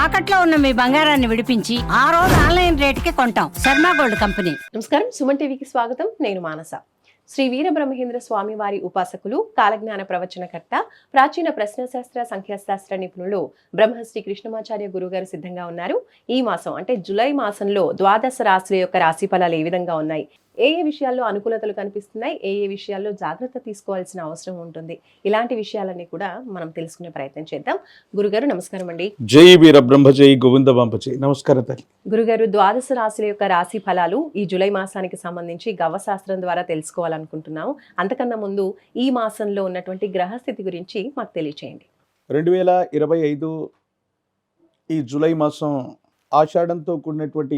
తాకట్లో ఉన్న మీ బంగారాన్ని విడిపించి ఆ రోజు ఆన్లైన్ రేటుకి కొంటాం. Sharma gold company. నమస్కారం, సుమన్ టీవీకి స్వాగతం. నేను మానస. శ్రీ వీరబ్రహ్మేంద్ర స్వామి వారి ఉపాసకులు, కాలజ్ఞాన ప్రవచనకర్త, ప్రాచీన ప్రశ్నశాస్త్ర సంఖ్యాశాస్త్ర నిపుణులు బ్రహ్మశ్రీ కృష్ణమాచార్య గురుగారు సిద్ధంగా ఉన్నారు. ఈ మాసం అంటే జూలై మాసంలో ద్వాదశ రాశుల యొక్క రాశి ఫలాలు ఏ విధంగా ఉన్నాయి, ఏ విషయాల్లో అనుకూలతలు కనిపిస్తున్నాయి, ఏ విషయాల్లో జాగ్రత్త తీసుకోవాల్సిన అవసరం ఉంటుంది, ఇలాంటి విషయాలన్నీ కూడా మనం తెలుసుకునే ప్రయత్నం చేద్దాం. గురుగారు నమస్కారం అండి. జై వీర బ్రహ్మ జై గోవింద బాంపజీ. నమస్కారం తల్లి. గురుగారు, ద్వాదశ రాశుల యొక్క రాశి ఫలాలు ఈ జూలై మాసానికి సంబంధించి గవ్వశాస్త్రం ద్వారా తెలుసుకోవాలనుకుంటున్నాము. అంతకన్నా ముందు ఈ మాసంలో ఉన్నటువంటి గ్రహస్థితి గురించి మాకు తెలియచేయండి. 2025 ఈ జూలై మాసం ఆషాఢంతో కూడినటువంటి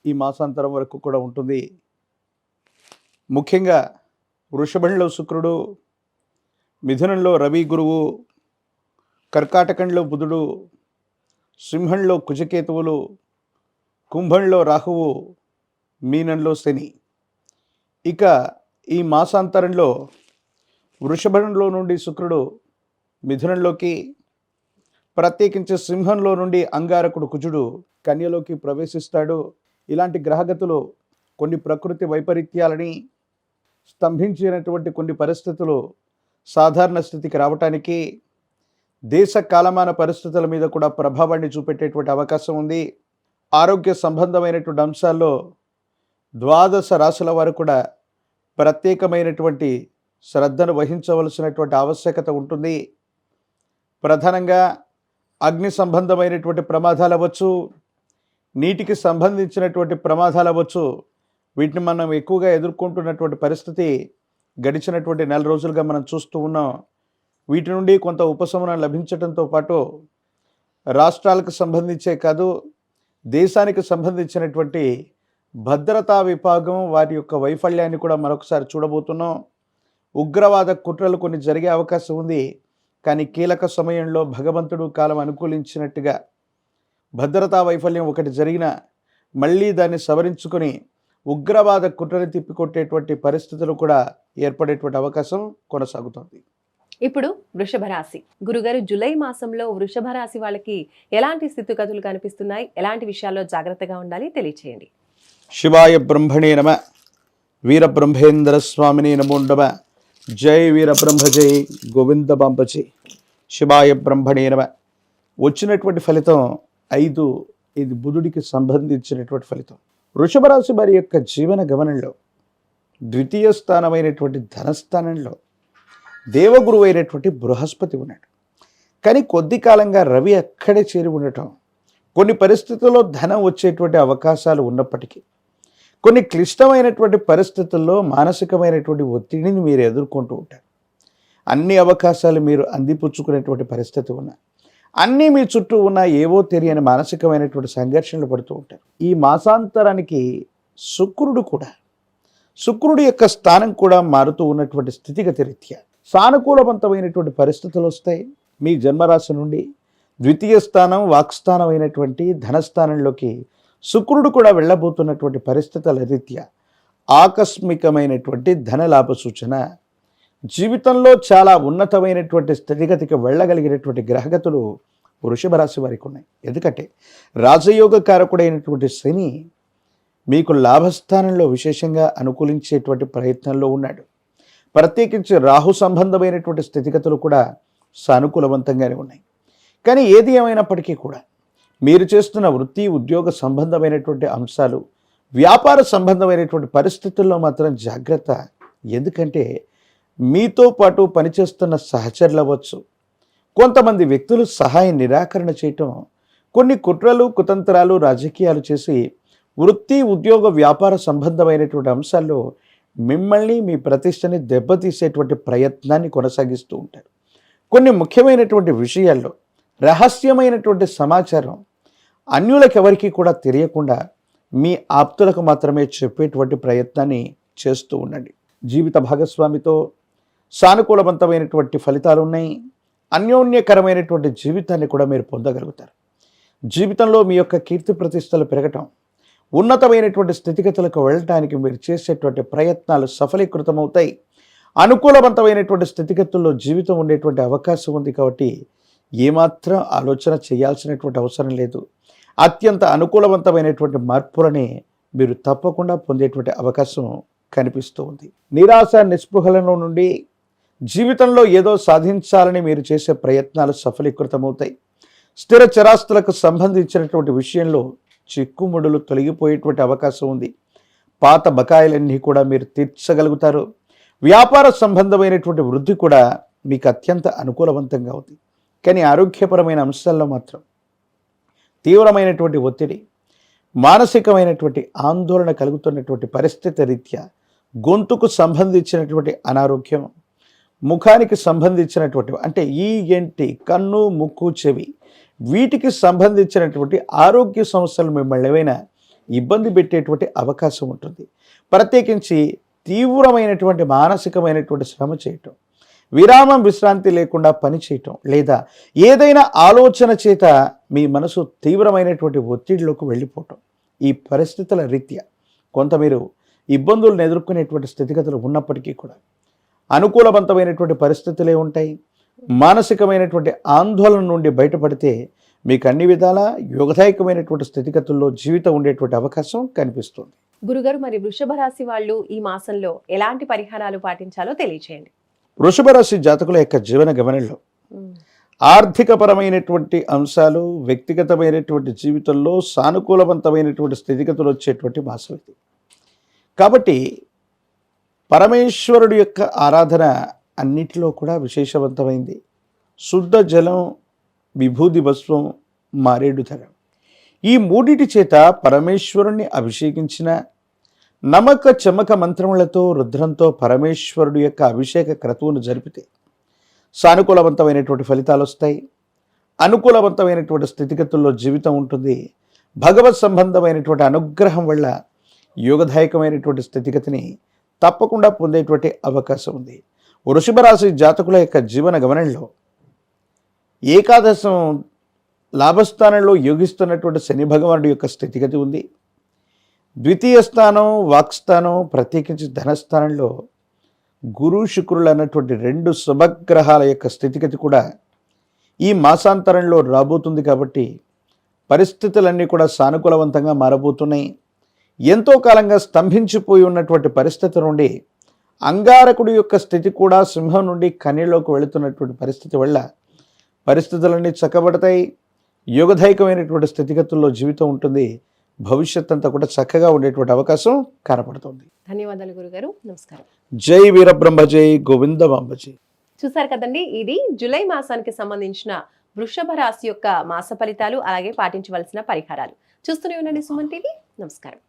ఈ మాసాంతరం వరకు కూడా ఉంటుంది. ముఖ్యంగా వృషభంలో శుక్రుడు, మిథునంలో రవి గురువు, కర్కాటకంలో బుధుడు, సింహంలో కుజకేతువులు, కుంభంలో రాహువు, మీనంలో శని. ఇక ఈ మాసాంతరంలో వృషభంలో నుండి శుక్రుడు మిథునంలోకి, ప్రత్యేకించి సింహంలో నుండి అంగారకుడు కుజుడు కన్యలోకి ప్రవేశిస్తాడు. ఇలాంటి గ్రహగతులు కొన్ని ప్రకృతి వైపరీత్యాలని స్తంభించినటువంటి కొన్ని పరిస్థితులు సాధారణ స్థితికి రావటానికి, దేశ కాలమాన పరిస్థితుల మీద కూడా ప్రభావాన్ని చూపెట్టేటువంటి అవకాశం ఉంది. ఆరోగ్య సంబంధమైనటువంటి అంశాల్లో ద్వాదశ రాశుల వారు కూడా ప్రత్యేకమైనటువంటి శ్రద్ధను వహించవలసినటువంటి ఆవశ్యకత ఉంటుంది. ప్రధానంగా అగ్ని సంబంధమైనటువంటి ప్రమాదాలు అవ్వచ్చు, నీటికి సంబంధించినటువంటి ప్రమాదాలు అవ్వచ్చు. వీటిని మనం ఎక్కువగా ఎదుర్కొంటున్నటువంటి పరిస్థితి గడిచినటువంటి 4 రోజులుగా మనం చూస్తూ ఉన్నాం. వీటి నుండి కొంత ఉపశమనం లభించడంతో పాటు రాష్ట్రాలకు సంబంధించే కాదు, దేశానికి సంబంధించినటువంటి భద్రతా విభాగం వారి యొక్క వైఫల్యాన్ని కూడా మరొకసారి చూడబోతున్నాం. ఉగ్రవాద కుట్రలు కొన్ని జరిగే అవకాశం ఉంది. కానీ కీలక సమయంలో భగవంతుడు కాలం అనుకూలించినట్టుగా భద్రతా వైఫల్యం ఒకటి జరిగినా మళ్ళీ దాన్ని సవరించుకొని ఉగ్రవాద కుట్రని తిప్పికొట్టేటువంటి పరిస్థితులు కూడా ఏర్పడేటువంటి అవకాశం కొనసాగుతుంది. ఇప్పుడు వృషభ రాశి. గురుగారు, జూలై మాసంలో వృషభ రాశి వాళ్ళకి ఎలాంటి స్థితిగతులు కనిపిస్తున్నాయి, ఎలాంటి విషయాల్లో జాగ్రత్తగా ఉండాలి తెలియచేయండి. శివాయ బ్రహ్మణే నమ. వీర బ్రహ్మేంద్ర స్వామిని నమో నమ. జై వీర బ్రహ్మ జై గోవింద బాంపజీ. శివాయ బ్రహ్మణే నమ. వచ్చినటువంటి ఫలితం 5. ఇది బుధుడికి సంబంధించినటువంటి ఫలితం. వృషభ రాశి వారి యొక్క జీవన గమనంలో ద్వితీయ స్థానమైనటువంటి ధనస్థానంలో దేవగురువు అయినటువంటి బృహస్పతి ఉన్నాడు. కానీ కొద్ది కాలంగా రవి అక్కడే చేరి ఉండటం, కొన్ని పరిస్థితుల్లో ధనం వచ్చేటువంటి అవకాశాలు ఉన్నప్పటికీ కొన్ని క్లిష్టమైనటువంటి పరిస్థితుల్లో మానసికమైనటువంటి ఒత్తిడిని మీరు ఎదుర్కొంటూ ఉంటారు. అన్ని అవకాశాలు మీరు అందిపుచ్చుకునేటువంటి పరిస్థితి ఉన్నా, అన్నీ మీ చుట్టూ ఉన్న ఏవో తెలియని మానసికమైనటువంటి సంఘర్షణలు పడుతూ ఉంటారు. ఈ మాసాంతరానికి శుక్రుడి యొక్క స్థానం కూడా మారుతూ ఉన్నటువంటి స్థితిగతి రీత్యా సానుకూలవంతమైనటువంటి పరిస్థితులు వస్తాయి. మీ జన్మరాశి నుండి ద్వితీయ స్థానం వాక్స్థానం అయినటువంటి ధనస్థానంలోకి శుక్రుడు కూడా వెళ్ళబోతున్నటువంటి పరిస్థితుల రీత్యా ఆకస్మికమైనటువంటి ధనలాభ సూచన, జీవితంలో చాలా ఉన్నతమైనటువంటి స్థితిగతికి వెళ్ళగలిగినటువంటి గ్రహగతులు వృషభ రాశి వారికి ఉన్నాయి. ఎందుకంటే రాజయోగ కారకుడైనటువంటి శని మీకు లాభస్థానంలో విశేషంగా అనుకూలించేటువంటి ప్రయత్నంలో ఉన్నాడు. ప్రత్యేకించి రాహు సంబంధమైనటువంటి స్థితిగతులు కూడా సానుకూలవంతంగానే ఉన్నాయి. కానీ ఏది ఏమైనప్పటికీ కూడా మీరు చేస్తున్న వృత్తి ఉద్యోగ సంబంధమైనటువంటి అంశాలు, వ్యాపార సంబంధమైనటువంటి పరిస్థితుల్లో మాత్రం జాగ్రత్త. ఎందుకంటే మీతో పాటు పనిచేస్తున్న సహచరులు అవ్వచ్చు, కొంతమంది వ్యక్తులు సహాయం నిరాకరణ చేయటం, కొన్ని కుట్రలు కుతంత్రాలు రాజకీయాలు చేసి వృత్తి ఉద్యోగ వ్యాపార సంబంధమైనటువంటి అంశాల్లో మిమ్మల్ని మీ ప్రతిష్టని దెబ్బతీసేటువంటి ప్రయత్నాన్ని కొనసాగిస్తూ ఉంటారు. కొన్ని ముఖ్యమైనటువంటి విషయాల్లో రహస్యమైనటువంటి సమాచారం అన్యులకు ఎవరికి కూడా తెలియకుండా మీ ఆప్తులకు మాత్రమే చెప్పేటువంటి ప్రయత్నాన్ని చేస్తూ ఉండండి. జీవిత భాగస్వామితో సానుకూలవంతమైనటువంటి ఫలితాలు ఉన్నాయి. అన్యోన్యకరమైనటువంటి జీవితాన్ని కూడా మీరు పొందగలుగుతారు. జీవితంలో మీ యొక్క కీర్తి ప్రతిష్టలు పెరగటం, ఉన్నతమైనటువంటి స్థితిగతులకు వెళ్ళటానికి మీరు చేసేటువంటి ప్రయత్నాలు సఫలీకృతమవుతాయి. అనుకూలవంతమైనటువంటి స్థితిగతుల్లో జీవితం ఉండేటువంటి అవకాశం ఉంది. కాబట్టి ఏమాత్రం ఆలోచన చేయాల్సినటువంటి అవసరం లేదు. అత్యంత అనుకూలవంతమైనటువంటి మార్పులని మీరు తప్పకుండా పొందేటువంటి అవకాశం కనిపిస్తూ ఉంది. నిరాశ నిస్పృహలలో నుండి జీవితంలో ఏదో సాధించాలని మీరు చేసే ప్రయత్నాలు సఫలీకృతమవుతాయి. స్థిర చరాస్తులకు సంబంధించినటువంటి విషయంలో చిక్కుముడులు తొలగిపోయేటువంటి అవకాశం ఉంది. పాత బకాయిలన్నీ కూడా మీరు తీర్చగలుగుతారు. వ్యాపార సంబంధమైనటువంటి వృద్ధి కూడా మీకు అత్యంత అనుకూలవంతంగా ఉంది. కానీ ఆరోగ్యపరమైన అంశాల్లో మాత్రం తీవ్రమైనటువంటి ఒత్తిడి, మానసికమైనటువంటి ఆందోళన కలుగుతున్నటువంటి పరిస్థితి రీత్యా గొంతుకు సంబంధించినటువంటి అనారోగ్యం, ముఖానికి సంబంధించినటువంటి అంటే ENT కన్ను, ముక్కు, చెవి వీటికి సంబంధించినటువంటి ఆరోగ్య సమస్యలు మిమ్మల్ని ఏమైనా ఇబ్బంది పెట్టేటువంటి అవకాశం ఉంటుంది. ప్రత్యేకించి తీవ్రమైనటువంటి మానసికమైనటువంటి శ్రమ చేయటం, విరామం విశ్రాంతి లేకుండా పని చేయటం, లేదా ఏదైనా ఆలోచన చేత మీ మనసు తీవ్రమైనటువంటి ఒత్తిడిలోకి వెళ్ళిపోవటం, ఈ పరిస్థితుల రీత్యా కొంత మీరు ఇబ్బందులను ఎదుర్కొనేటువంటి స్థితిగతులు ఉన్నప్పటికీ కూడా అనుకూలవంతమైనటువంటి పరిస్థితులే ఉంటాయి. మానసికమైనటువంటి ఆందోళన నుండి బయటపడితే మీకు అన్ని విధాలా యోగదాయకమైనటువంటి స్థితిగతుల్లో జీవితం ఉండేటువంటి అవకాశం కనిపిస్తుంది. గురుగారు, మరి వృషభ రాశి వాళ్ళు ఈ మాసంలో ఎలాంటి పరిహారాలు పాటించాలో తెలియచేయండి. వృషభ రాశి జాతకుల యొక్క జీవన గమనంలో ఆర్థికపరమైనటువంటి అంశాలు, వ్యక్తిగతమైనటువంటి జీవితంలో సానుకూలవంతమైనటువంటి స్థితిగతులు వచ్చేటువంటి మాసం ఇది. కాబట్టి పరమేశ్వరుడు యొక్క ఆరాధన అన్నిటిలో కూడా విశేషవంతమైంది. శుద్ధ జలం, విభూది భస్వం, మారేడు ధరం, ఈ మూడిటి చేత పరమేశ్వరుణ్ణి అభిషేకించిన నమక చమక మంత్రములతో రుద్రంతో పరమేశ్వరుడు యొక్క అభిషేక క్రతువును జరిపితే సానుకూలవంతమైనటువంటి ఫలితాలు వస్తాయి. అనుకూలవంతమైనటువంటి స్థితిగతుల్లో జీవితం ఉంటుంది. భగవత్ సంబంధమైనటువంటి అనుగ్రహం వల్ల యోగదాయకమైనటువంటి స్థితిగతిని తప్పకుండా పొందేటువంటి అవకాశం ఉంది. వృషభ రాశి జాతకుల యొక్క జీవన గమనంలో ఏకాదశం లాభస్థానంలో యోగిస్తున్నటువంటి శని భగవానుడి యొక్క స్థితిగతి ఉంది. ద్వితీయ స్థానం, వాక్స్థానం, ప్రత్యేకించి ధనస్థానంలో గురు శుక్రులు అన్నటువంటి 2 శుభగ్రహాల యొక్క స్థితిగతి కూడా ఈ మాసాంతరంలో రాబోతుంది. కాబట్టి పరిస్థితులన్నీ కూడా సానుకూలవంతంగా మారబోతున్నాయి. ఎంతో కాలంగా స్తంభించిపోయి ఉన్నటువంటి పరిస్థితి నుండి అంగారకుడి యొక్క స్థితి కూడా సింహం నుండి కన్యలోకి వెళుతున్నటువంటి పరిస్థితి వల్ల పరిస్థితులన్నీ చక్కబడతాయి. యోగదాయకమైనటువంటి స్థితిగతుల్లో జీవితం ఉంటుంది. భవిష్యత్ అంతా కూడా చక్కగా ఉండేటువంటి అవకాశం కనపడుతుంది. ధన్యవాదాలు గురుగారు, నమస్కారం. జై వీరబ్రహ్మ జై, గోవిందమాంబ జై. చూసారు కదండి, ఇది జూలై మాసానికి సంబంధించిన వృషభ రాశి యొక్క మాస ఫలితాలు, అలాగే పాటించవలసిన పరిహారాలు. చూస్తూనే ఉండండి సుమన్ టీవీ. నమస్కారం.